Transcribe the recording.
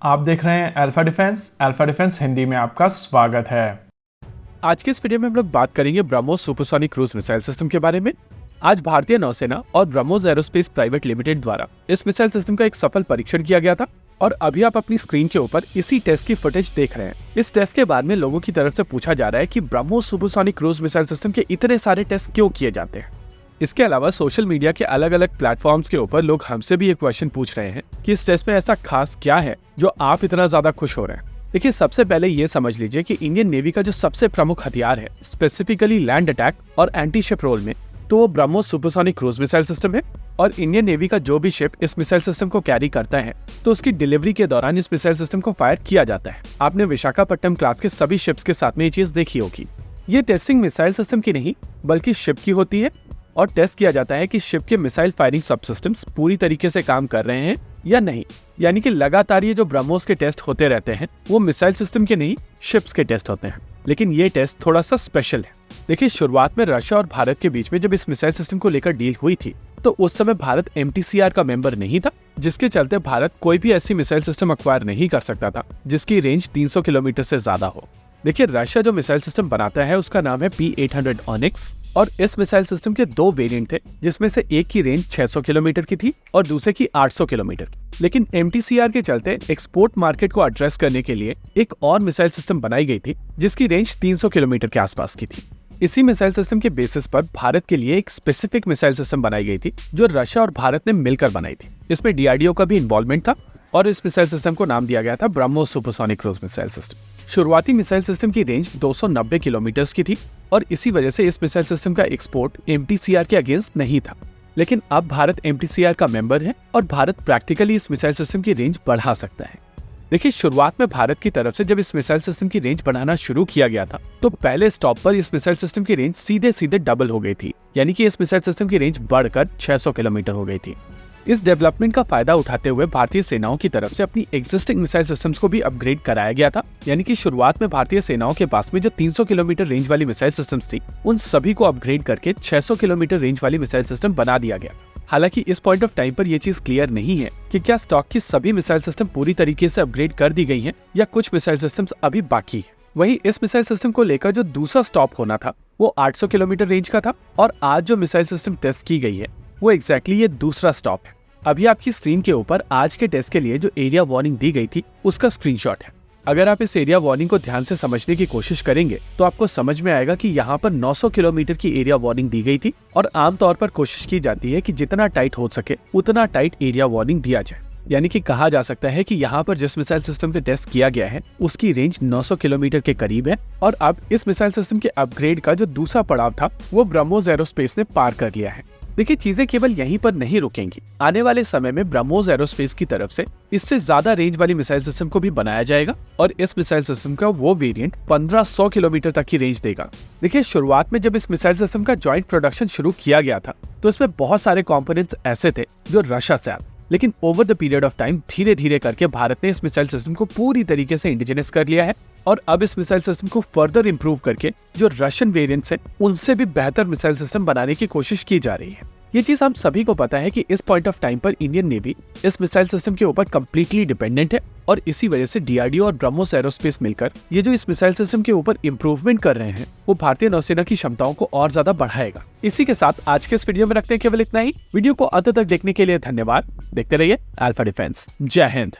आप देख रहे हैं अल्फा डिफेंस हिंदी में आपका स्वागत है। आज के इस वीडियो में हम लोग बात करेंगे BrahMos supersonic cruise missile system के बारे में। आज भारतीय नौसेना और ब्रह्मोस एरोस्पेस प्राइवेट लिमिटेड द्वारा इस मिसाइल सिस्टम का एक सफल परीक्षण किया गया था और अभी आप अपनी स्क्रीन के ऊपर इसी टेस्ट की फुटेज देख रहे हैं। इस टेस्ट के बाद में लोगों की तरफ से पूछा जा रहा है कि BrahMos supersonic cruise missile system के इतने सारे टेस्ट क्यों किए जाते हैं। इसके अलावा सोशल मीडिया के अलग अलग प्लेटफॉर्म्स के ऊपर लोग हमसे भी ये क्वेश्चन पूछ रहे हैं कि इस टेस्ट में ऐसा खास क्या है जो आप इतना ज्यादा खुश हो रहे हैं। देखिए, सबसे पहले ये समझ लीजिए कि इंडियन नेवी का जो सबसे प्रमुख हथियार है स्पेसिफिकली लैंड अटैक और एंटी शिप रोल में, तो वो BrahMos supersonic cruise missile system है। और इंडियन नेवी का जो भी शिप इस मिसाइल सिस्टम को कैरी करता है तो उसकी डिलीवरी के दौरान इस मिसाइल सिस्टम को फायर किया जाता है। आपने विशाखापट्टनम क्लास के सभी शिप्स के साथ में ये चीज देखी होगी। ये टेस्टिंग मिसाइल सिस्टम की नहीं बल्कि शिप की होती है और टेस्ट किया जाता है कि शिप के मिसाइल फायरिंग सब सिस्टम्स पूरी तरीके से काम कर रहे हैं या नहीं। यानी कि लगातार ये जो ब्रह्मोस के टेस्ट होते रहते हैं वो मिसाइल सिस्टम के नहीं शिप्स के टेस्ट होते हैं। लेकिन ये टेस्ट थोड़ा सा स्पेशल है। देखिए, शुरुआत में रशिया और भारत के बीच में जब इस मिसाइल सिस्टम को लेकर डील हुई थी तो उस समय भारत MTCR का मेंबर नहीं था, जिसके चलते भारत कोई भी ऐसी मिसाइल सिस्टम अक्वायर नहीं कर सकता था जिसकी रेंज 300 किलोमीटर से ज्यादा हो। देखिए, रशिया जो मिसाइल सिस्टम बनाता है उसका नाम है P800 ऑनिक्स और इस मिसाइल सिस्टम के दो वेरिएंट थे, जिसमें से एक की रेंज 600 किलोमीटर की थी और दूसरे की 800 किलोमीटर। लेकिन MTCR के चलते एक्सपोर्ट मार्केट को एड्रेस करने के लिए एक और मिसाइल सिस्टम बनाई गई थी जिसकी रेंज 300 किलोमीटर के आसपास की थी। इसी मिसाइल सिस्टम के बेसिस पर भारत के लिए एक स्पेसिफिक मिसाइल सिस्टम बनाई गई थी जो रशिया और भारत ने मिलकर बनाई थी। इसमें DRDO का भी इन्वॉल्वमेंट था और इस मिसाइल सिस्टम को नाम दिया गया था BrahMos supersonic cruise missile system. शुरुआती मिसाइल सिस्टम की रेंज 290 किलोमीटर की थी और इसी वजह से इस मिसाइल सिस्टम का एक्सपोर्ट MTCR के अगेंस्ट नहीं था। लेकिन अब भारत MTCR का मेंबर है और भारत प्रैक्टिकली इस मिसाइल सिस्टम की रेंज बढ़ा सकता है। देखिए, शुरुआत में भारत की तरफ से जब इस मिसाइल सिस्टम की रेंज बढ़ाना शुरू किया गया था तो पहले स्टॉप पर इस मिसाइल सिस्टम की रेंज सीधे डबल हो गई थी। यानी कि इस मिसाइल सिस्टम की रेंज बढ़कर 600 किलोमीटर हो गई थी। इस डेवलपमेंट का फायदा उठाते हुए भारतीय सेनाओं की तरफ से अपनी एग्जिस्टिंग मिसाइल सिस्टम्स को भी अपग्रेड कराया गया था। यानी कि शुरुआत में भारतीय सेनाओं के पास में जो 300 किलोमीटर रेंज वाली मिसाइल सिस्टम्स थी उन सभी को अपग्रेड करके 600 किलोमीटर रेंज वाली मिसाइल सिस्टम बना दिया गया। हालांकि इस पॉइंट ऑफ टाइम पर यह चीज क्लियर नहीं है कि क्या स्टॉक की सभी मिसाइल सिस्टम पूरी तरीके से अपग्रेड कर दी गई हैं या कुछ मिसाइल सिस्टम्स अभी बाकी है। वहीं इस मिसाइल सिस्टम को लेकर जो दूसरा स्टॉप होना था वो 800 किलोमीटर रेंज का था और आज जो मिसाइल सिस्टम टेस्ट की गई है वो एग्जैक्टली ये दूसरा स्टॉप है। अभी आपकी स्क्रीन के ऊपर आज के टेस्ट के लिए जो एरिया वार्निंग दी गई थी उसका स्क्रीनशॉट है। अगर आप इस एरिया वार्निंग को ध्यान से समझने की कोशिश करेंगे तो आपको समझ में आएगा कि यहाँ पर 900 किलोमीटर की एरिया वार्निंग दी गई थी और आमतौर पर कोशिश की जाती है कि जितना टाइट हो सके उतना टाइट एरिया वार्निंग दिया जाए। यानी कि कहा जा सकता है कि यहाँ पर जिस मिसाइल सिस्टम से टेस्ट किया गया है उसकी रेंज 900 किलोमीटर के करीब है और अब इस मिसाइल सिस्टम के अपग्रेड का जो दूसरा पड़ाव था वो ब्रह्मोस एरोस्पेस ने पार कर लिया है। देखिए, चीजें केवल यहीं पर नहीं रुकेंगी। आने वाले समय में ब्रह्मोस एरोस्पेस की तरफ से इससे ज्यादा रेंज वाली मिसाइल सिस्टम को भी बनाया जाएगा और इस मिसाइल सिस्टम का वो वेरिएंट 1500 किलोमीटर तक की रेंज देगा। देखिए, शुरुआत में जब इस मिसाइल सिस्टम का जॉइंट प्रोडक्शन शुरू किया गया था तो इसमें बहुत सारे कंपोनेंट्स ऐसे थे जो रशिया से आते, लेकिन over the period of time धीरे धीरे करके भारत ने इस मिसाइल सिस्टम को पूरी तरीके से इंडिजिनस कर लिया है और अब इस मिसाइल सिस्टम को फर्दर इंप्रूव करके जो रशियन वेरिएंट्स हैं उनसे भी बेहतर मिसाइल सिस्टम बनाने की कोशिश की जा रही है। ये चीज हम सभी को पता है कि इस पॉइंट ऑफ टाइम पर इंडियन नेवी इस मिसाइल सिस्टम के ऊपर कंप्लीटली डिपेंडेंट है और इसी वजह से DRDO और ब्रह्मोस एरोस्पेस मिलकर ये जो इस मिसाइल सिस्टम के ऊपर इंप्रूवमेंट कर रहे हैं वो भारतीय नौसेना की क्षमताओं को और ज्यादा बढ़ाएगा। इसी के साथ आज के इस वीडियो में रखते हैं केवल इतना ही। वीडियो को अंत तक देखने के लिए धन्यवाद। देखते रहिए अल्फा डिफेंस। जय हिंद।